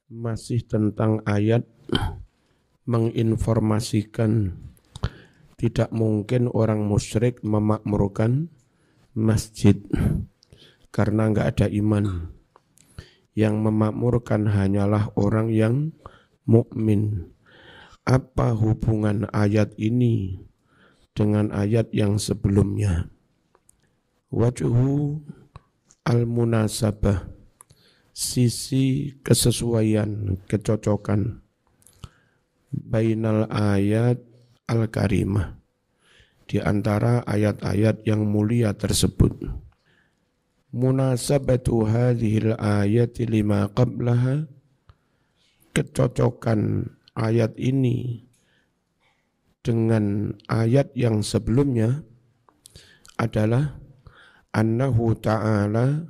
Masih tentang ayat menginformasikan tidak mungkin orang musyrik memakmurkan masjid karena enggak ada iman. Yang memakmurkan hanyalah orang yang mukmin. Apa hubungan ayat ini dengan ayat yang sebelumnya? Wajhu al-munasabah, sisi kesesuaian, kecocokan bainal ayat al-karimah, di antara ayat-ayat yang mulia tersebut. Munasabatu hadhil ayati lima qablaha, kecocokan ayat ini dengan ayat yang sebelumnya adalah annahu ta'ala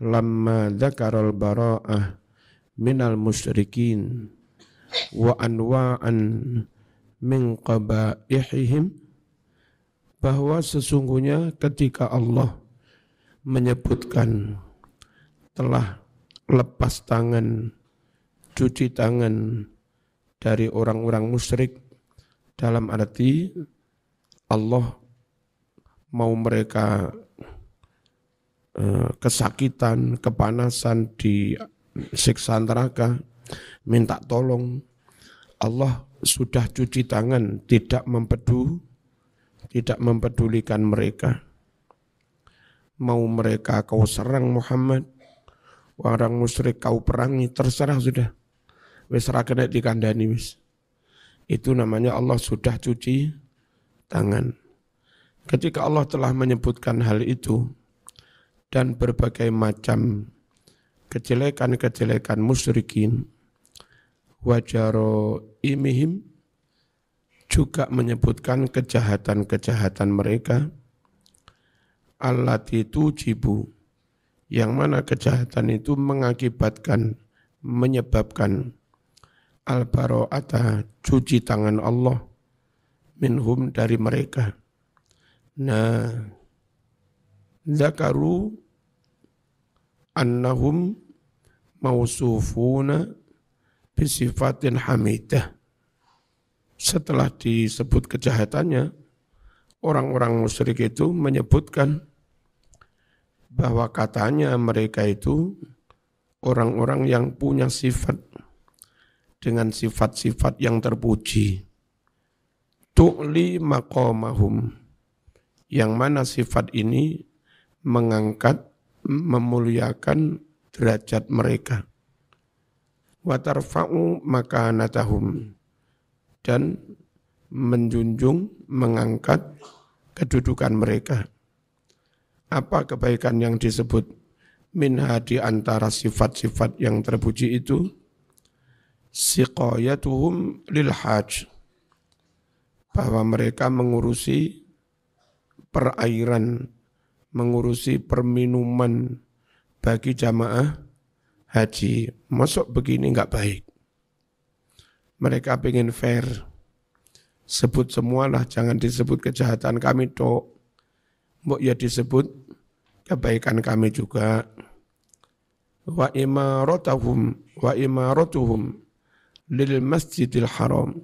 lamma dzakaral bara'ah minal musyrikin wa anwa'an min qabaihim, bahwa sesungguhnya ketika Allah menyebutkan telah lepas tangan, cuci tangan dari orang-orang musyrik, dalam arti Allah mau mereka kesakitan, kepanasan, di siksa neraka, minta tolong. Allah sudah cuci tangan, tidak mempedulikan mereka. Mau mereka kau serang Muhammad, orang musyrik kau perangi, terserah sudah. Wis ra kena dikandani wis. Itu namanya Allah sudah cuci tangan. Ketika Allah telah menyebutkan hal itu dan berbagai macam kejelekan-kejelekan musyrikin, wajaro imihim, juga menyebutkan kejahatan-kejahatan mereka, allati tujibu, yang mana kejahatan itu mengakibatkan, menyebabkan al-bara'ata, cuci tangan Allah, minhum, dari mereka. Nah, zakaru annahum mausufuna bisifatin hamidah. Setelah disebut kejahatannya, orang-orang musyrik itu menyebutkan bahwa katanya mereka itu orang-orang yang punya sifat dengan sifat-sifat yang terpuji. Tu'li maqamahum, yang mana sifat ini mengangkat, memuliakan derajat mereka. Wa tarfa'u makanatahum, dan menjunjung, mengangkat kedudukan mereka. Apa kebaikan yang disebut minha, di antara sifat-sifat yang terpuji itu? Siqayatuhum lil hajj, bahwa mereka mengurusi perairan, mengurusi perminuman bagi jamaah haji. Masuk begini enggak baik. Mereka pengen fair. Sebut semualah, jangan disebut kejahatan kami tok. Mbok ya disebut kebaikan kami juga. Wa imaratuhum lil masjidil haram,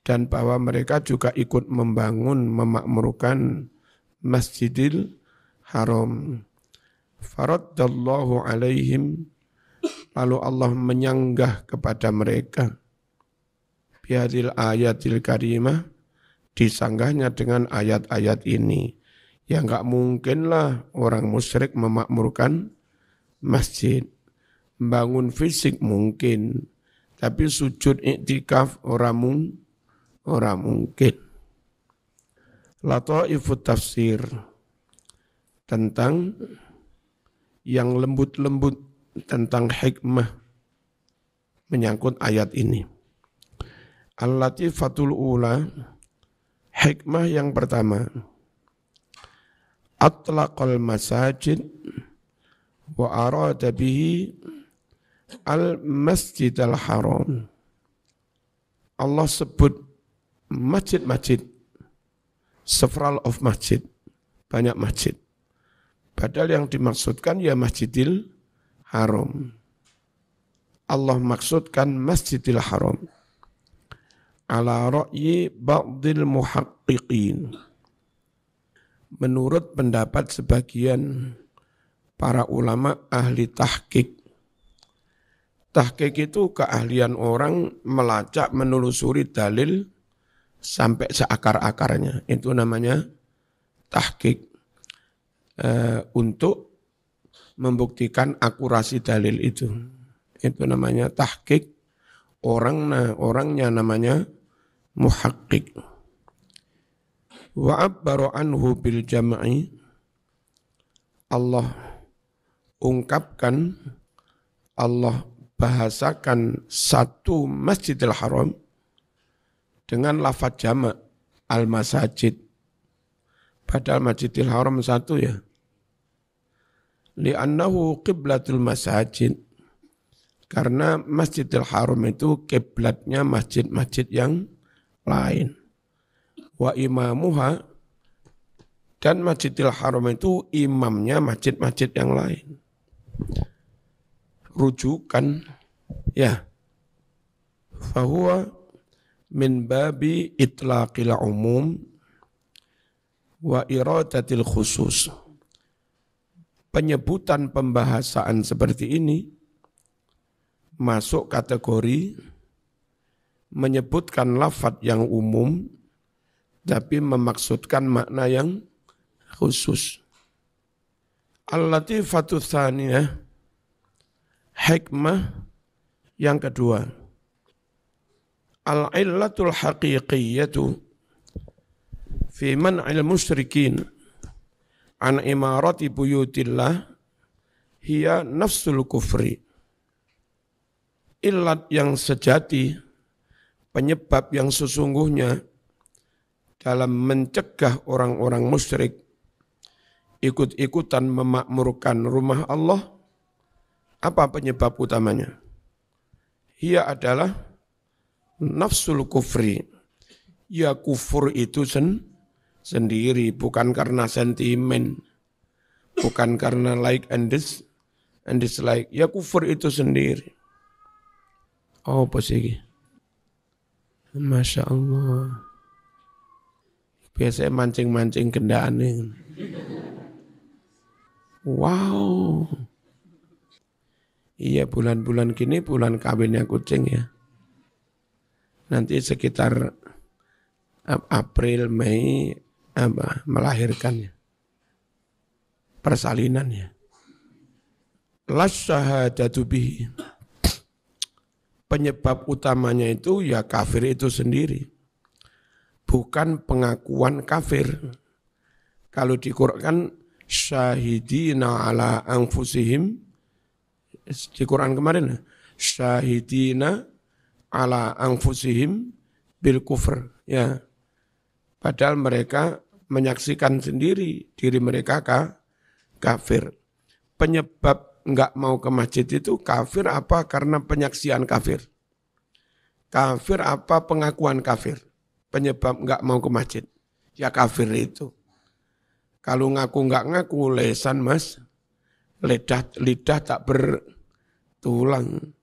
dan bahwa mereka juga ikut membangun, memakmurkan Masjidil Haram. Faraddallahu alaihim, lalu Allah menyanggah kepada mereka. Bihadil ayatil karimah, disanggahnya dengan ayat-ayat ini. Ya enggak mungkinlah orang musyrik memakmurkan masjid. Bangun fisik mungkin, tapi sujud iktikaf orang mungkin. Lataifut tafsir, tentang yang lembut-lembut, tentang hikmah menyangkut ayat ini. Al-latifatul ula, hikmah yang pertama, atlaqal masajid wa arada bihi al-masjid al-haram. Allah sebut masjid-masjid, several of masjid, banyak masjid. Padahal yang dimaksudkan ya Masjidil Haram. Allah maksudkan Masjidil Haram. Ala ra'yi ba'dil muhaqqiqin. Menurut pendapat sebagian para ulama ahli tahqiq. Tahqiq itu keahlian orang melacak, menelusuri dalil sampai seakar-akarnya. Itu namanya tahqiq. Untuk membuktikan akurasi dalil itu. Itu namanya tahqiq. Orangnya namanya muhaqqiq. Wa abbaru anhu bil jam'i. Allah ungkapkan, Allah bahasakan satu Masjidil Haram dengan lafaz jamak al-masajid. Padahal Masjidil Haram satu ya. Li'annahu qiblatul masajid. Karena Masjidil Haram itu kiblatnya masjid-masjid yang lain. Wa imamuha, dan Masjidil Haram itu imamnya masjid-masjid yang lain. Rujukan ya, fahuwa min babi itlaqil umum wa iradatil khusus. Penyebutan pembahasan seperti ini masuk kategori menyebutkan lafaz yang umum tapi memaksudkan makna yang khusus. Al-latifatu tsaniyah, hikmah yang kedua. Al-illatul haqiqiyyatu fi man'il musyrikin an imarati buyutillah hiya nafsul kufri. Illat yang sejati, penyebab yang sesungguhnya dalam mencegah orang-orang musyrik ikut-ikutan memakmurkan rumah Allah. Apa penyebab utamanya? Ia adalah nafsul kufri. Ya kufur itu sendiri, bukan karena sentimen, bukan karena like and dislike. Ya kufur itu sendiri. Oh, apa sih? Masya Allah. Biasanya mancing-mancing gendaan nih. Wow. Iya, bulan-bulan gini bulan kawinnya kucing ya. Nanti sekitar April, Mei melahirkannya. Persalinannya. Las syahadatu bihi. Penyebab utamanya itu ya kafir itu sendiri. Bukan pengakuan kafir. Kalau di Quran syahidina ala anfusihim, di Quran kemarin, syahidina ala anfusihim bil kufr. Ya. Padahal mereka menyaksikan sendiri diri mereka kafir. Penyebab enggak mau ke masjid itu kafir apa karena penyaksian kafir? Kafir apa pengakuan kafir? Penyebab enggak mau ke masjid. Ya kafir itu. Kalau ngaku enggak ngaku lesan mas, lidah tak bertulang.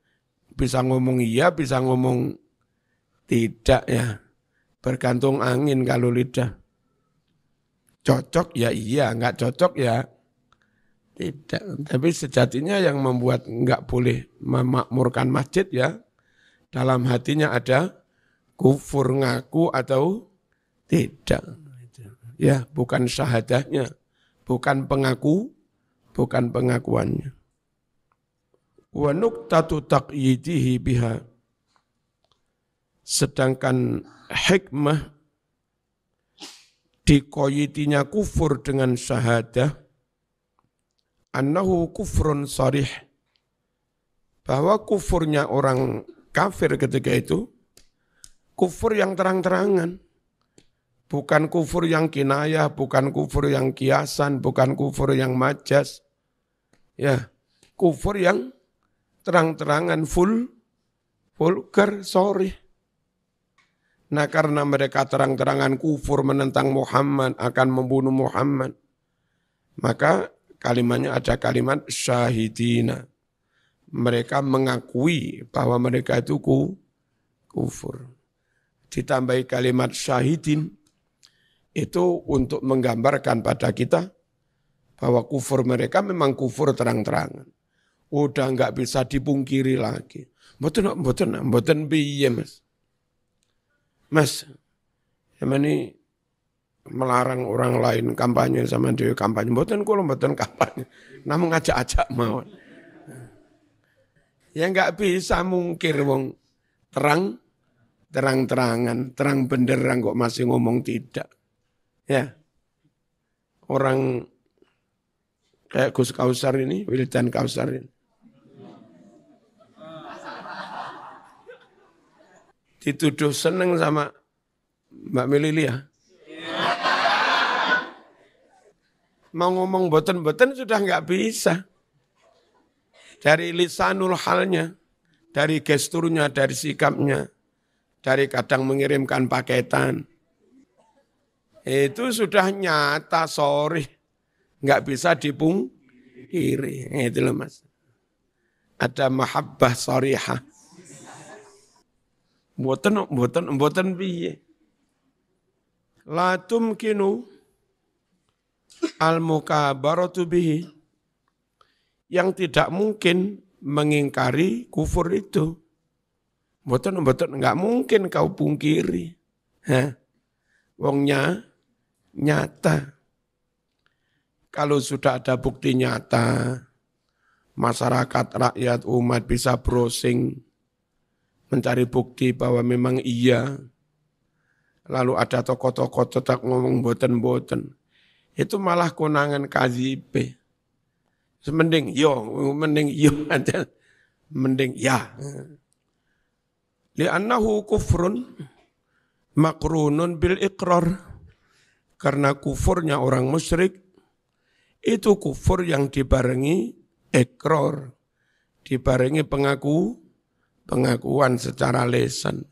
Bisa ngomong iya, bisa ngomong tidak ya. Bergantung angin kalau lidah. Cocok ya iya, enggak cocok ya tidak. Tapi sejatinya yang membuat enggak boleh memakmurkan masjid ya, dalam hatinya ada kufur, ngaku atau tidak. Ya, bukan syahadahnya, bukan pengakuannya. Wa nuqtatu taqyidihi biha. Sedangkan hikmah dikoyitinya kufur dengan syahadah, annahu kufrun sarih. Bahwa kufurnya orang kafir ketika itu, kufur yang terang-terangan. Bukan kufur yang kinayah, bukan kufur yang kiasan, bukan kufur yang majas. Ya, kufur yang terang-terangan vulgar, sorry. Nah karena mereka terang-terangan kufur menentang Muhammad, akan membunuh Muhammad, maka kalimatnya ada kalimat syahidina. mereka mengakui bahwa mereka itu kufur. Ditambahi kalimat syahidin, itu untuk menggambarkan pada kita bahwa kufur mereka memang kufur terang-terangan. Udah nggak bisa dipungkiri lagi. Mboten piye Mas. Mas, ini melarang orang lain kampanye sama dia kampanye. Mboten kampanye. Namun ngajak-ajak mau. Ya nggak bisa mungkir wong terang-terangan, terang benderang kok masih ngomong tidak. Ya. Orang kayak Gus Kausar ini, Wildan Kausar ini. Dituduh seneng sama Mbak Melilia. Mau ngomong boten-boten sudah nggak bisa. Dari lisanul halnya, dari gesturnya, dari sikapnya, dari kadang mengirimkan paketan. Itu sudah nyata, sorry. Nggak bisa dipungkiri. Itu loh Mas. Ada mahabbah sorihah. Mboten piye. La tumkinu al-mukabaratu bihi. Yang tidak mungkin mengingkari kufur itu. Mboten enggak mungkin kau pungkiri. Wongnya nyata. Kalau sudah ada bukti nyata, masyarakat, rakyat, umat bisa browsing, mencari bukti bahwa memang iya. Lalu ada tokoh-tokoh tetap ngomong boten-boten. Itu malah konangan kazibe. Mending yo aja. Mending ya. Li'annahu kufrun makrunun bil iqrar. Karena kufurnya orang musyrik, itu kufur yang dibarengi ikrar. Dibarengi pengakuan secara lisan.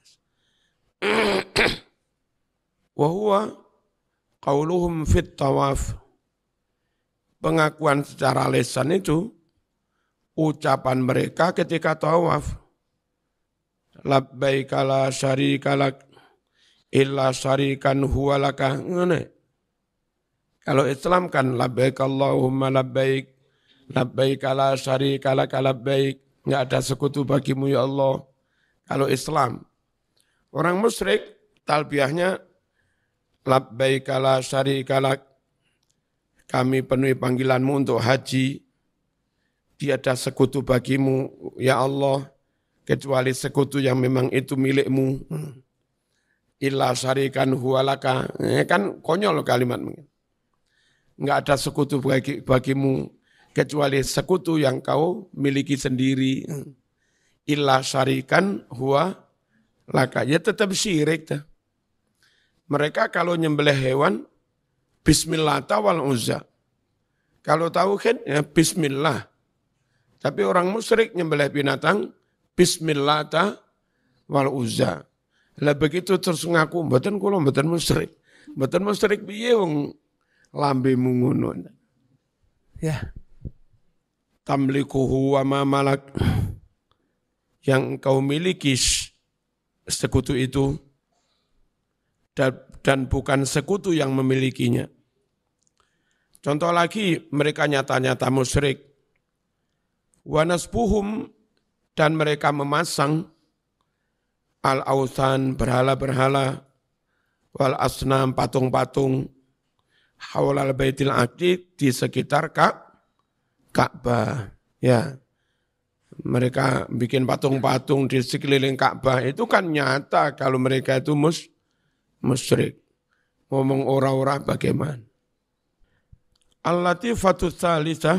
Wa huwa qauluhum fit tawaf. Pengakuan secara lisan itu ucapan mereka ketika tawaf. Labbaik la syarika lak illa syarikan huwa laka. Kalau Islam kan labbaik Allahumma labbaik, labbaik la syarika laka labbaik. Enggak ada sekutu bagimu ya Allah. Kalau Islam. Orang musyrik talbiyahnya labbaik la syarika lak. Kami penuhi panggilanmu untuk haji. Tiada sekutu bagimu ya Allah. Kecuali sekutu yang memang itu milikmu. Illa syarikan huwalaka. Kan konyol kalimat. Enggak ada sekutu bagimu. Kecuali sekutu yang kau miliki sendiri. Illa syarikan huwalaka. Ya tetap syirik. Mereka kalau nyembelih hewan, Bismillah wal uzza. Kalau tahu kan, ya Bismillah. Tapi orang musyrik nyembelih binatang, Bismillah wal uzza. Lah begitu terus ngaku, mboten kula mboten musyrik. Mboten musyrik piye wong lambemu ngono. Ya. Tamlikuhu wa ma malak. Yang kau miliki sekutu itu dan bukan sekutu yang memilikinya. Contoh lagi, mereka nyata-nyata musyrik. Wa nasbuhum, dan mereka memasang al-awthan, berhala-berhala, wal asnam, patung-patung, hawlal baitil atiq, di sekitar Ka'bah. Ya. Mereka bikin patung-patung di sekeliling Ka'bah, itu kan nyata kalau mereka itu musyrik. Ngomong ora-ora bagaimana? Al-latifatu tsalitsah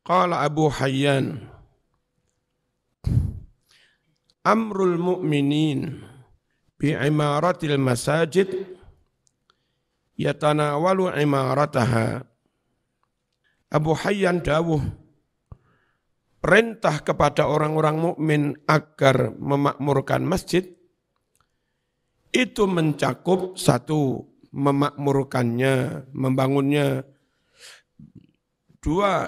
qala Abu Hayyan amrul mu'minin bi imaratil masajid yatanawalu imarataha. Abu Hayyan dawuh, perintah kepada orang-orang mukmin agar memakmurkan masjid itu mencakup satu, memakmurkannya, membangunnya. Dua,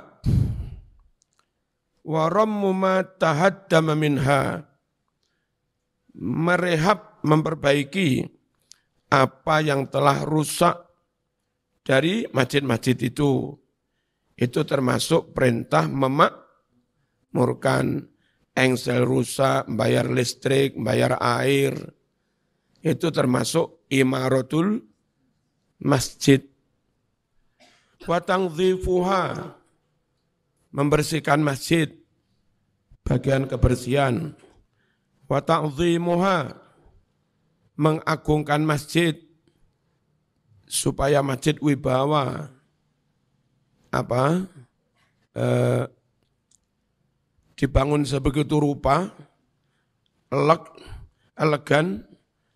wa rammu ma tahaddama minha, merehab, memperbaiki apa yang telah rusak dari masjid-masjid itu. Itu termasuk perintah memakmurkan. Engsel rusak, bayar listrik, bayar air. Itu termasuk imaratul masjid. Wa tangdhifuha, membersihkan masjid, bagian kebersihan. Wa ta'dhimuha, mengagungkan masjid supaya masjid wibawa dibangun sebegitu rupa, elegan,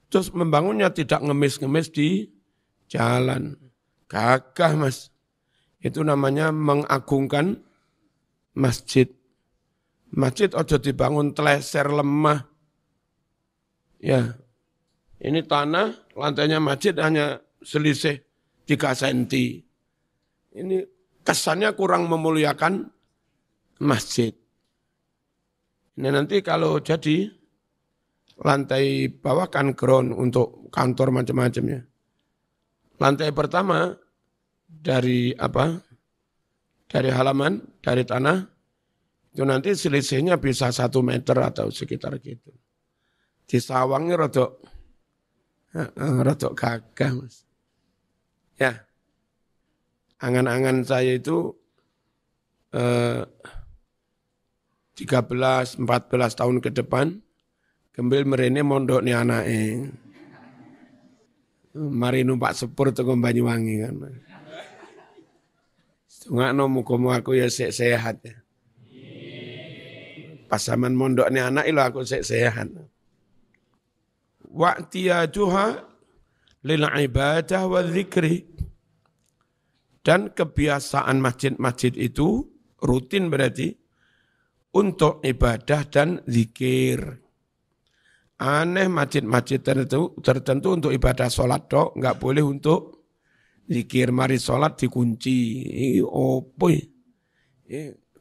terus membangunnya tidak ngemis-ngemis di jalan. Gagah, Mas. Itu namanya mengagungkan masjid. Masjid ojo dibangun teleser lemah. Ya, ini tanah, lantainya masjid hanya selisih 3 cm. Ini kesannya kurang memuliakan masjid. Ini nanti kalau jadi lantai bawah kan ground untuk kantor macam-macamnya. Lantai pertama dari dari halaman, dari tanah, itu nanti selisihnya bisa 1 meter atau sekitar gitu. Di sawangnya rodok gagah, Mas. Ya, angan-angan saya itu 13-14 tahun ke depan, gembil merene mondok ni anake. Mari numpak sepur teko Banyuwangi kan. Setungakno muga aku ya sehat ya. Pas zaman mondok ni anak lho aku sehat. Wa'tiyajuha lil ibadah wa dzikri. Dan kebiasaan masjid-masjid itu rutin berarti untuk ibadah dan zikir. Aneh masjid-masjid tertentu untuk ibadah sholat dok, enggak boleh untuk zikir. Mari sholat dikunci. Opo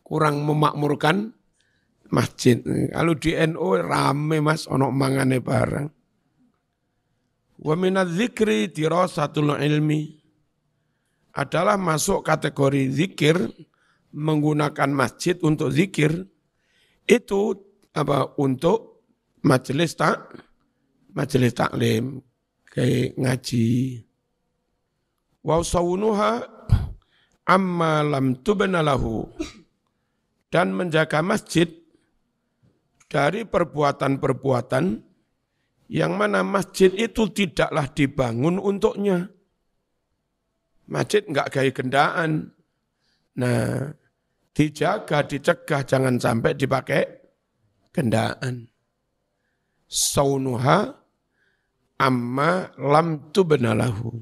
kurang memakmurkan masjid. Kalau di NU rame Mas, ono mangane bareng. Wa minadz dzikri dirasatul ilmi, adalah masuk kategori zikir, menggunakan masjid untuk zikir. Itu untuk majelis taklim, kayak ngaji. Wa sawunuha amma lam tubna lahu, dan menjaga masjid dari perbuatan-perbuatan yang mana masjid itu tidaklah dibangun untuknya. Masjid enggak gaya gendaan. Nah, dijaga, dicegah, jangan sampai dipakai gendaan. Saunuha amma lam tubna lahu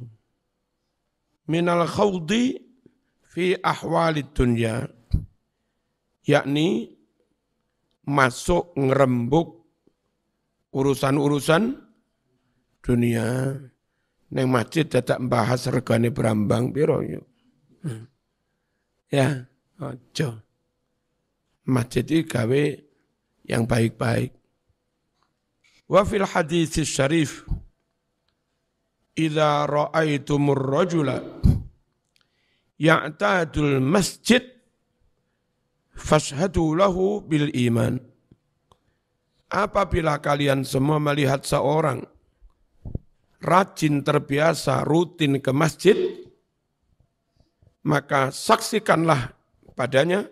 minal khawdi fi ahwalid dunya, yakni masuk ngerembuk urusan-urusan dunia. Neng masjid dadak bahas regane berambang piro yo. Ya, ojo. Masjid iki gawe yang baik-baik. Wa fil hadits syarif, idza ra'aitumur rajula ya'tadul masjid fashhadu lahu bil iman. Apabila kalian semua melihat seorang rajin, terbiasa, rutin ke masjid, maka saksikanlah padanya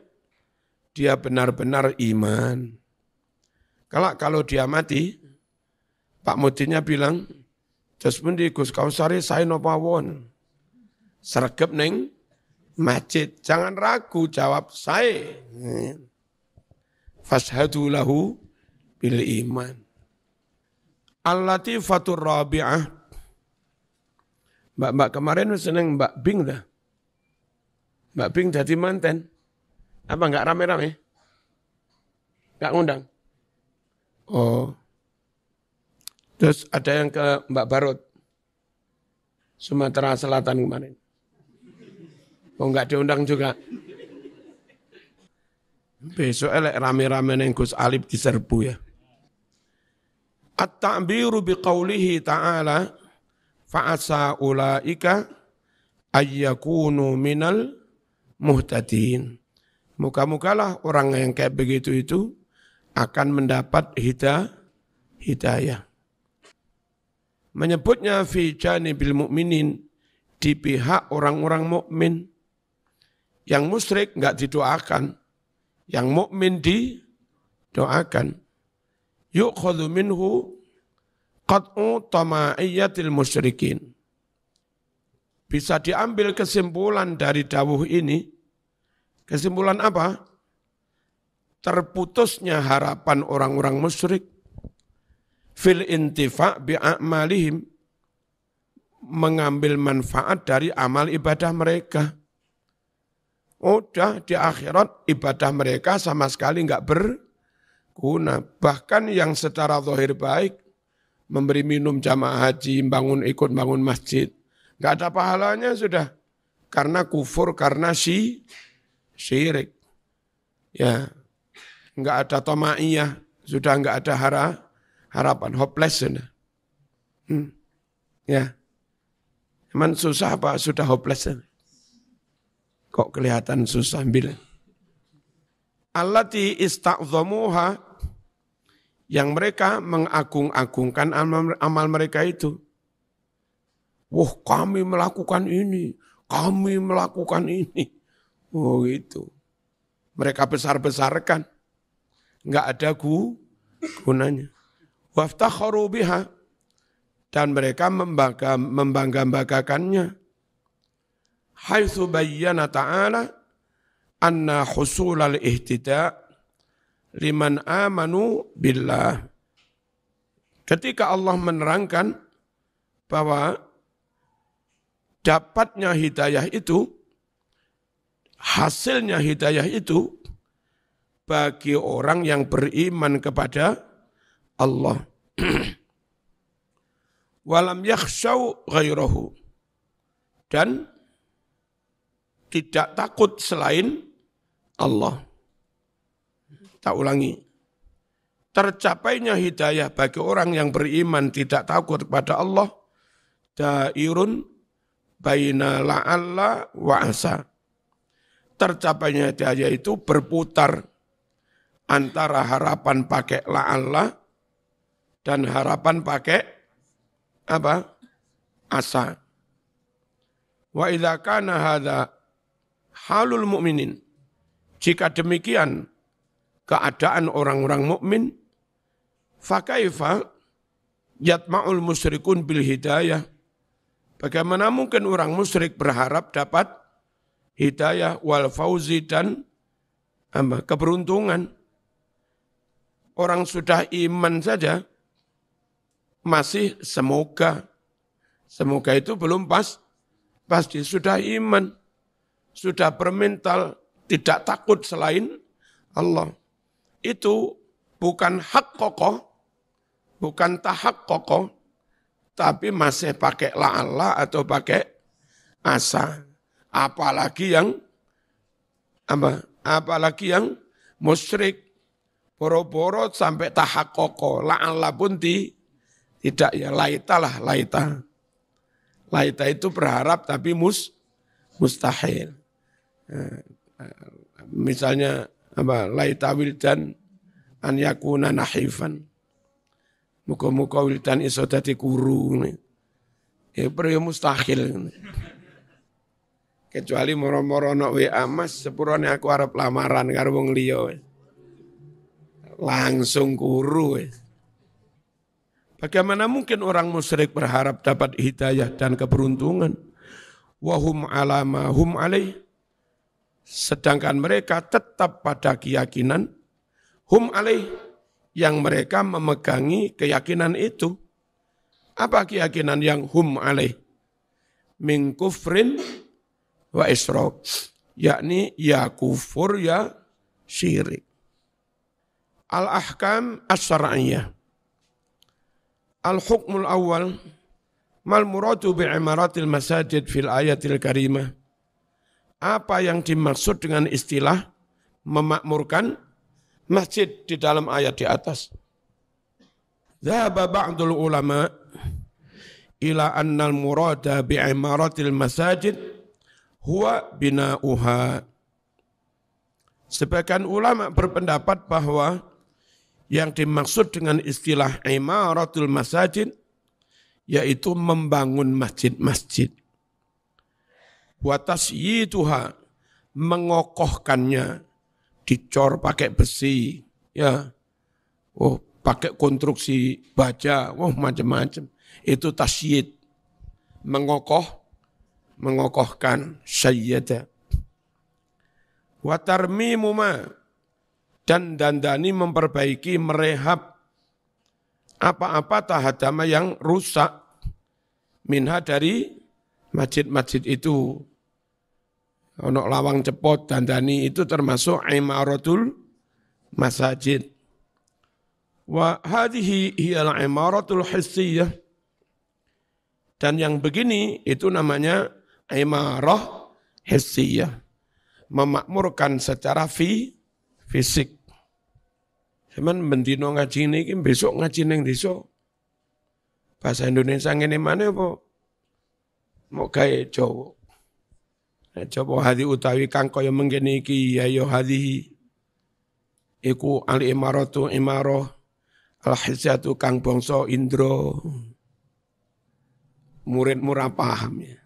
dia benar-benar iman. Kalau dia mati, Pak Mudinya bilang, "Jos pundi Gus Kausari saya nopawon." Sregep ning masjid, jangan ragu jawab saya. Fashhadu lahu bil iman. Al-latifatur rabi'ah. Mbak kemarin seneng Mbak Bing dah. Mbak Bing jadi manten. Apa enggak rame-rame? Enggak ngundang? Oh. Terus ada yang ke Mbak Barut. Sumatera Selatan kemarin. Oh enggak diundang juga. Besok elek rame-rame neng Gus Alib diserbu ya. At-ta'biru biqaulihi ta'ala fa'asa ulaika ayyakunu minal muhtadin. Muka-mukalah orang yang kayak begitu itu akan mendapat hidayah. Menyebutnya fi janibil mu'minin, di pihak orang-orang mukmin. Yang musyrik enggak didoakan, yang mukmin didoakan. Yu'khadhu minhu qat'u tama'iyyatil musyrikin. Bisa diambil kesimpulan dari dawuh ini. Kesimpulan apa? Terputusnya harapan orang-orang musyrik fil intifa' bi'amalihim, mengambil manfaat dari amal ibadah mereka. Udah di akhirat ibadah mereka sama sekali enggak berguna. Bahkan yang secara zahir baik, memberi minum jamaah haji, ikut bangun masjid, enggak ada pahalanya sudah. Karena kufur, karena syirik. Ya, enggak ada tomaiyah, sudah enggak ada harapan, hopeless sudah. Ya, emang susah apa sudah hopeless? Kok kelihatan susah bilang. Allati ista'dhamuha, yang mereka mengagung-agungkan amal mereka itu. Wah, kami melakukan ini, kami melakukan ini. Oh gitu. Mereka besar-besarkan. Enggak ada gunanya. Waftakharu biha, dan mereka membangga-banggakannya. Haitsu bayyana ta'ala anna husulal ihtida' liman amanu billah. Ketika Allah menerangkan bahwa dapatnya hidayah itu, hasilnya hidayah itu bagi orang yang beriman kepada Allah. Walam yakhshaw ghairahu, dan tidak takut selain Allah. Tak ulangi. Tercapainya hidayah bagi orang yang beriman tidak takut kepada Allah, dairun baina la'alla wa asa. Tercapainya hidayah itu berputar antara harapan pakai la'alla dan harapan pakai apa? Asa. Wa idza kana hadza halul mu'minin, jika demikian keadaan orang-orang mukmin, fakaifa yatma'ul musyrikun bil hidayah, bagaimana mungkin orang musyrik berharap dapat hidayah wal fauzi dan keberuntungan. Orang sudah iman saja masih semoga itu belum pasti sudah iman, sudah bermental tidak takut selain Allah. Itu bukan hak kokoh, bukan tahak kokoh, tapi masih pakai la'alla atau pakai asa. Apalagi yang musyrik, boro-boro sampai tahak kokoh, la'alla pun tidak, ya laita. Laita itu berharap tapi mustahil. Misalnya laita wildan an yakuna nahifan. Muka-muka wildan iso dadi guru. Ya mustahil. Kecuali moro-moro nok WA, Mas, sepurane aku arep lamaran karo wong liya. Langsung guru. Bagaimana mungkin orang musyrik berharap dapat hidayah dan keberuntungan? Wahum alama hum alaih, sedangkan mereka tetap pada keyakinan hum alaih, yang mereka memegangi keyakinan itu. Apa keyakinan yang hum alaih? Min kufrin wa isyraq, yakni ya kufur ya syirik. Al-ahkam as-syar'iyyah. Al-hukmul awal, mal muradu bi'imaratil masajid fil ayatil karimah. Apa yang dimaksud dengan istilah memakmurkan masjid di dalam ayat di atas. Dhahaba ba'dul ulama ila annal murada bi'imaratil masajid huwa bina'uha. Sebagian ulama berpendapat bahwa yang dimaksud dengan istilah imaratul masajid yaitu membangun masjid-masjid. Wa tasyituha, mengokohkannya, dicor pakai besi, ya. Oh, pakai konstruksi baja, macam-macam. Itu tasyid, mengokohkan, sayyada. Wa tarmimu ma, dan dandani memperbaiki, merehab apa-apa tahadama yang rusak minha dari masjid-masjid itu. Ono lawang cepot dandani itu termasuk imaratul masajid. Wa hadhihi hiyal imaratul hissiyah. Dan yang begini itu namanya imarah hissiyah. Memakmurkan secara fisik. Cuman bendino ngaji ini besok ngaji neng desa. Bahasa Indonesia ngene mana apa? Mau gaya Jawa. Jawa hadi utawi kang kaya mengkene iki ya hadi iku al imaratu imarah al hisyatu kang bangsa indra. Murid-murid paham ya.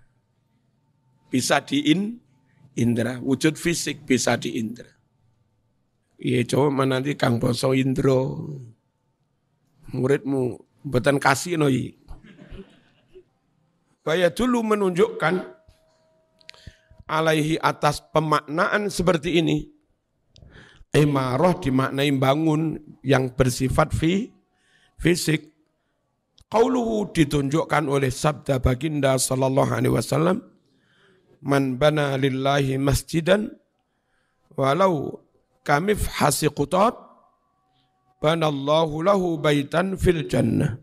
Bisa indra, wujud fisik bisa diindra. Iya coba nanti kang bangsa indra. Muridmu mboten kasih noi. Kaya dulu menunjukkan alaihi atas pemaknaan seperti ini. Imarah dimaknai bangun yang bersifat fisik. Qauluhu ditunjukkan oleh sabda baginda sallallahu alaihi wasallam, man bana lillahi masjidan walau kamif hasiqutat banallahu lahu baitan fil jannah.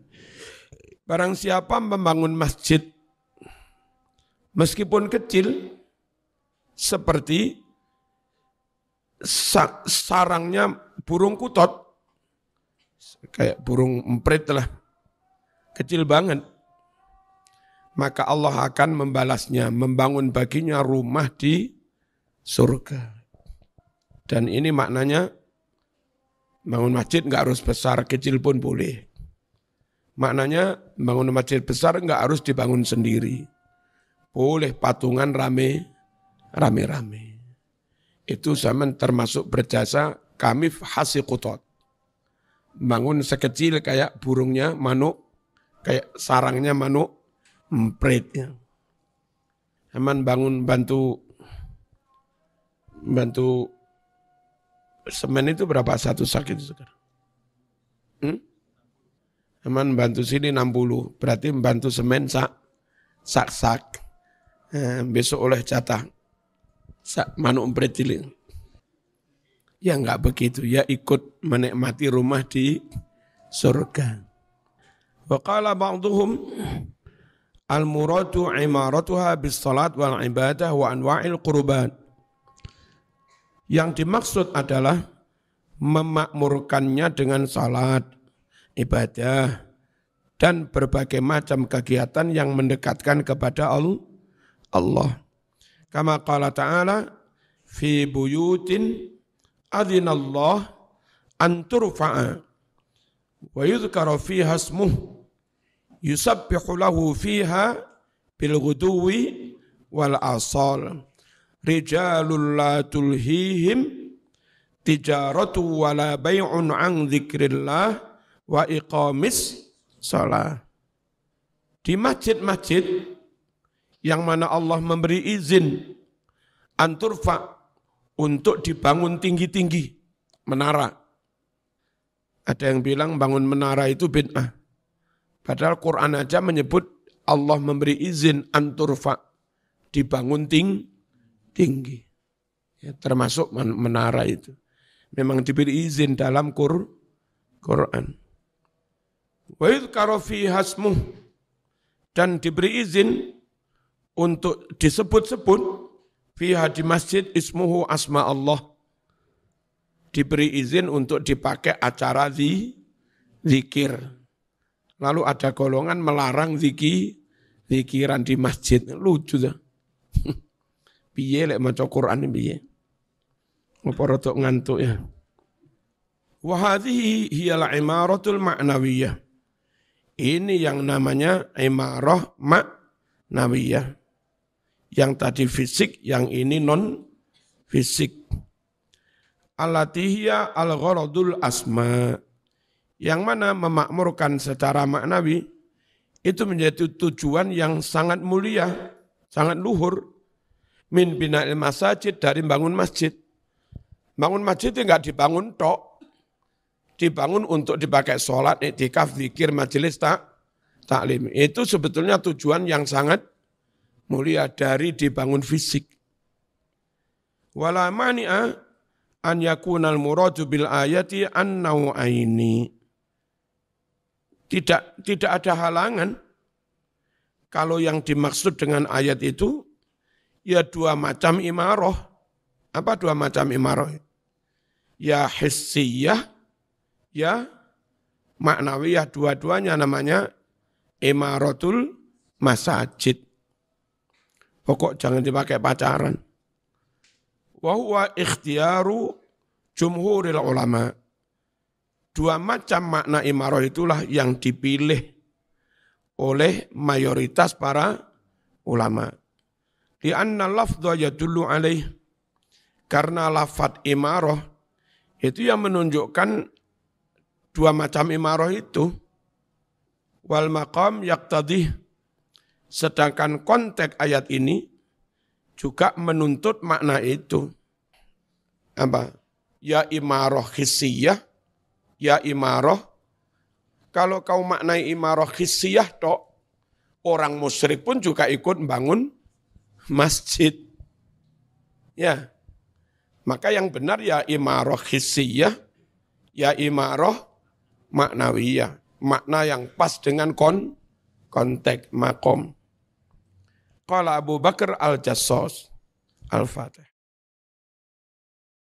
Barang siapa membangun masjid meskipun kecil seperti sarangnya burung kutot, kayak burung emprit lah, kecil banget, maka Allah akan membalasnya, membangun baginya rumah di surga. Dan ini maknanya bangun masjid enggak harus besar, kecil pun boleh. Maknanya bangun masjid besar enggak harus dibangun sendiri. Boleh patungan rame-rame. Itu zaman termasuk berjasa kamif hasiqutat. Bangun sekecil kayak burungnya manuk, kayak sarangnya manuk empritnya. Zaman bangun bantu semen itu berapa satu sak itu sekarang? Zaman bantu sini 60, berarti bantu semen sak. Besok oleh jatah manuk emprit cilik. Ya enggak begitu, ya ikut menikmati rumah di surga. Wa qala ba'duhum al-muradu imaratuha bis salat wal ibadah wa anwa'il qurban. Yang dimaksud adalah memakmurkannya dengan salat, ibadah, dan berbagai macam kegiatan yang mendekatkan kepada Allah. Kama qala ta'ala fi buyutin adzinallah an turfa'a wa yudhkara fiha ismuhu yusabbihu lahu fiha bil ghuduwi wal asal rijalul la tulhihim tijaratu wala bai'un an dzikrillah wa iqamis shalah. Di masjid-masjid yang mana Allah memberi izin anturfa untuk dibangun tinggi-tinggi menara. Ada yang bilang bangun menara itu bid'ah. Padahal Quran aja menyebut Allah memberi izin anturfa dibangun tinggi. Ya, termasuk menara itu. Memang diberi izin dalam Quran. Wa yudhkaru fiha ismuh, dan diberi izin untuk disebut-sebut fiha di masjid ismuhu asma Allah, diberi izin untuk dipakai acara zikir. Lalu ada golongan melarang zikiran di masjid. Lucu tuh. Piye lek maca Quran piye? Apa rada ngantuk ya. Wa hadhihi hiyal imaratul ma'nawiyah. Ini yang namanya imarah ma'nawiyah. Yang tadi fisik, yang ini non fisik. Allati al-gharadul asma. Yang mana memakmurkan secara maknawi itu menjadi tujuan yang sangat mulia, sangat luhur. Min bina'il masajid, dari bangun masjid. Bangun masjid itu enggak dibangun tok. Dibangun untuk dipakai sholat, iktikaf, zikir, majelis taklim. Itu sebetulnya tujuan yang sangat mulia dari dibangun fisik. Wala mani'a an yakunal muradu bil ayati an nau'aini. Tidak ada halangan kalau yang dimaksud dengan ayat itu ya dua macam imarah. Apa dua macam imarah? Ya hissiyah, ya maknawiyah, dua-duanya namanya imaratul masajid. Pokok jangan dipakai pacaran. Wa huwa ikhtiyaru jumhuril ulama. Dua macam makna imarah itulah yang dipilih oleh mayoritas para ulama. Li'anna lafdha yadullu alaih. Karena lafad imarah itu yang menunjukkan dua macam imarah itu. Wal maqam yaqtadih. Sedangkan konteks ayat ini juga menuntut makna itu. Apa? Ya imarah hissiyah, ya imarah. Kalau kau maknai imarah hissiyah tok, orang musyrik pun juga ikut bangun masjid. Ya. Maka yang benar ya imarah hissiyah, ya imarah maknawiyah. Makna yang pas dengan konteks makom. Qala Abu Bakar al-Jassas. Al-Fatih.